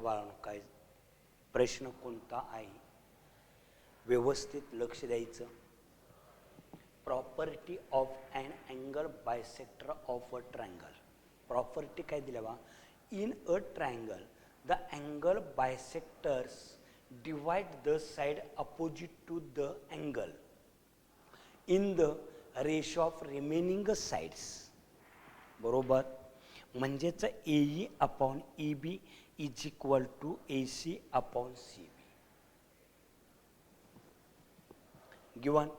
बाळांनो, काय प्रश्न कोणता आहे व्यवस्थित लक्ष द्यायचं. Property of an angle bisector of a triangle. Property काय दिल्या बा, in a triangle the angle bisectors divide the side opposite to the angle in the ratio of remaining sides. बरोबर, म्हणजेच AE upon EB is equal to AC upon CB. Given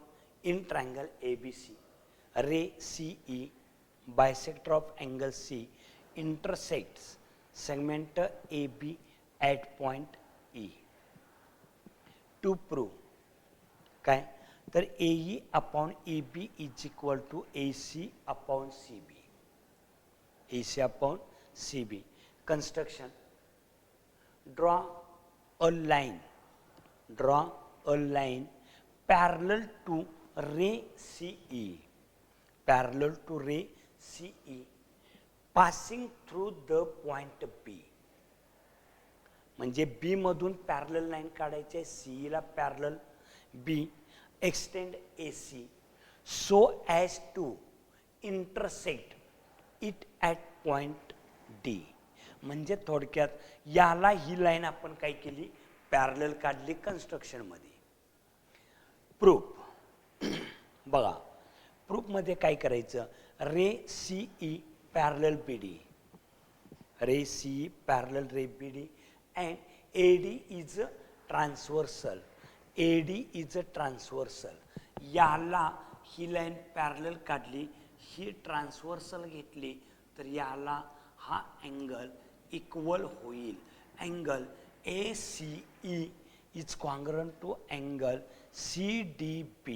in triangle ABC, ray CE bisector of angle C intersects segment AB at point E. To prove काय तर AE upon EB is equal to AC upon CB. AC upon CB. Construction. Draw a line parallel to ray CE, parallel to ray CE passing through the point B. म्हणजे B मधून parallel line काढायची आहे, CE ला parallel B, extend AC so as to intersect it at point D. म्हणजे थोडक्यात याला ही line आपण काय केली, पॅरलल काढली कन्स्ट्रक्शन मध्ये. प्रूफ बघा, प्रूफ मध्ये काय करायचं, रे CE parallel BD, ray CE parallel ray BD and AD is transversal, AD is transversal. याला ही लाईन पॅरलल काढली, ही ट्रान्सवर्सल घेतली तर याला हा अँगल इक्वल होईल. Angle ACE is congruent to angle CDB.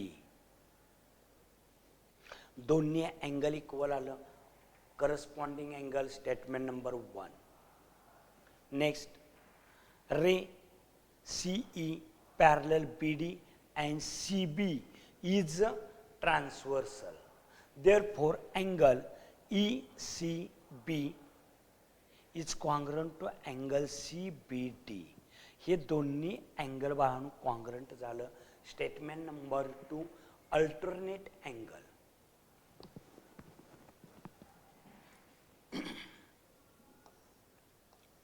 दोन्ही अँगल इक्वल आलं, corresponding angle statement number 1. Next, ray CE parallel BD and CB is transversal. Therefore, angle ECB is congruent to angle CBD. हे दोन्ही angle बाळांनो congruent झालं. Statement number 2, alternate angle.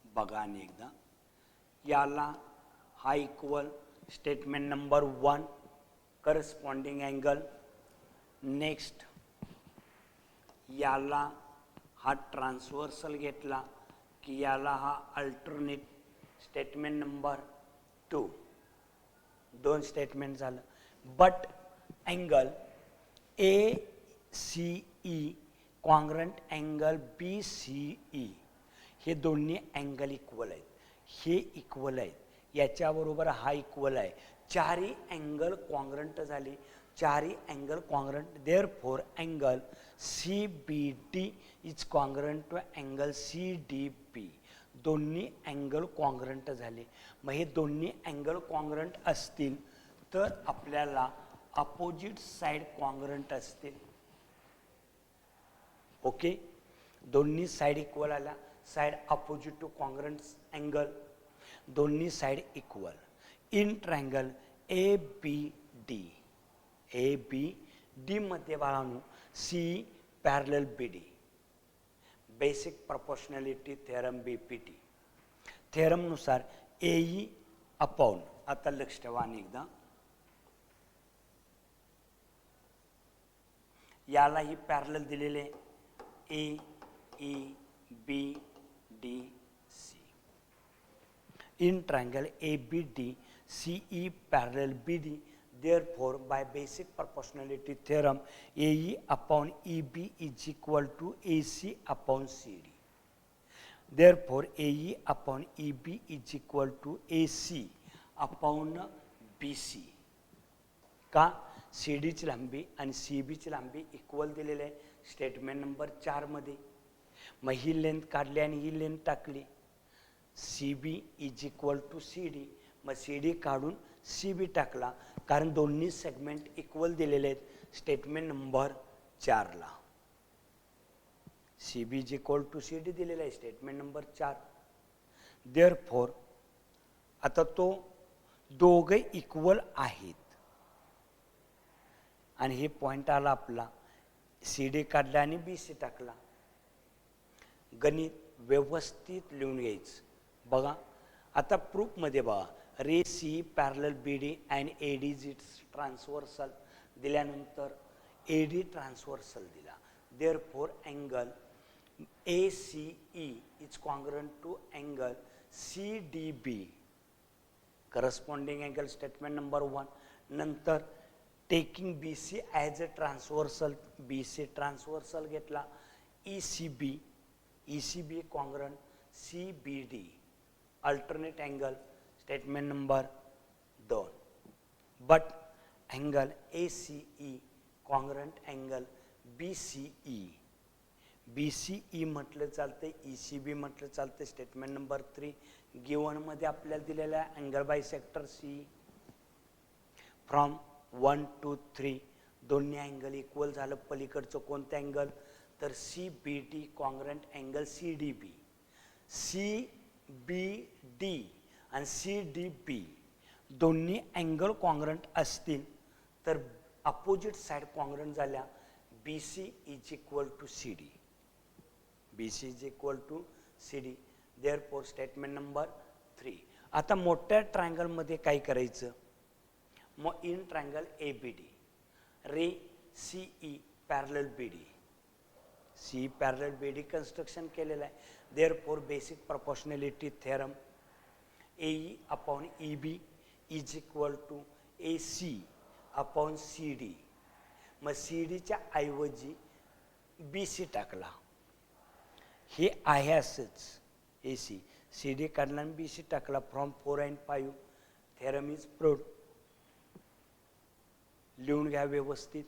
बघा आणि एकदा, याला हा equal statement number 1 corresponding angle. Next, याला हा ट्रान्सवर्सल घेतला की याला हा अल्टरनेट स्टेटमेंट नंबर 2. दोन स्टेटमेंट झालं. But angle ACE congruent angle BCE हे दोन्ही अँगल इक्वल आहेत, हे इक्वल आहेत, याच्याबरोबर हा इक्वल आहे. चारही अँगल कॉन्ग्रुएंट झाली, चारही angle congruent. Therefore angle CBD is congruent to angle CDB. दोन्ही अँगल कॉन्ग्रुएंट झाले. मग हे दोन्ही अँगल कॉन्ग्रुएंट असतील तर आपल्याला अपोजिट साइड कॉन्ग्रुएंट असतील. ओके, दोन्ही साइड इक्वल आल्या, side opposite to congruent angle, दोन्ही side equal. In triangle ABD, ABD मध्ये बाळांनो CE parallel BD. Basic proportionality theorem BPT theorem नुसार AE अपॉन, आता लक्ष ठेवा आणि एकदा, याला ही पॅरलल दिलेले AEBDC. In triangle ABD CE parallel BD. Therefore, by basic proportionality theorem, AE upon EB is equal to AC upon CD. Therefore, AE upon EB is equal to AC upon BC. का CD ची लांबी आणि CB ची लांबी equal दिलेले आहे statement number 4 मध्ये. मग ही लेंथ काढली आणि ही लेंथ टाकली. CB is equal to CD. मग CD काढून CB टाकला, कारण दोन्ही सेगमेंट इक्वल दिलेले आहेत स्टेटमेंट नंबर 4 ला. CB is equal to CD दिलेला आहे स्टेटमेंट नंबर 4. देअरफॉर आता तो दोघे इक्वल आहेत आणि हे पॉइंट आला आपला, सी डी काढला आणि बी सी टाकला. गणित व्यवस्थित लिहून घ्यायचं. बघा आता प्रूफमध्ये बघा, ray C parallel B D and A D is transversal दिल्यानंतर ए डी ट्रान्सव्हर्सल दिला. Therefore angle A C E is congruent to angle C D B. Corresponding angle statement number 1. नंतर taking B C as a transversal, B C transversal घेतला. E C B congruent C B D. Alternate angle statement number 2. But angle A C E congruent angle B C E. B C E म्हटलं चालतं, E C बी म्हटलं चालतं. Statement number 3. गिवनमध्ये आपल्याला दिलेला angle bisector C from 1 to 3 दोन्ही angle equal झालं. पलीकडचं कोणतं अँगल तर C B D congruent angle C D B. C B D आणि सी डी बी दोन्ही अँगल कॉन्ग्रंट असतील तर अपोजिट साईड कॉन्ग्रंट झाल्या. B C is equal to C D. B C is equal to C D. Therefore statement number 3. आता मोठ्या ट्रायंगलमध्ये काय करायचं, मग in triangle A B D ray C E parallel B D. C parallel B D construction केलेलं आहे. Therefore basic proportionality theorem A E upon E B is equal to A C upon C D. मग C डीच्या ऐवजी B C टाकला. हे आहे असंच ए C, C D काढला आणि बी सी टाकला. From 4 and 5 theorem is proved. लिहून घ्या व्यवस्थित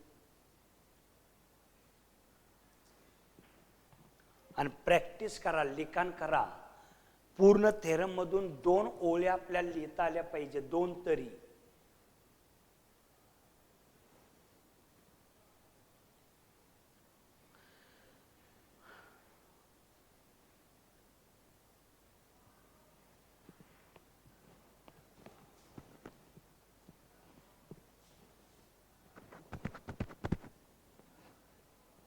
आणि प्रॅक्टिस करा, लिखाण करा. पूर्ण थेरम मधून 2 ओळी आपल्याला लिहिता आल्या पाहिजे, 2 तरी.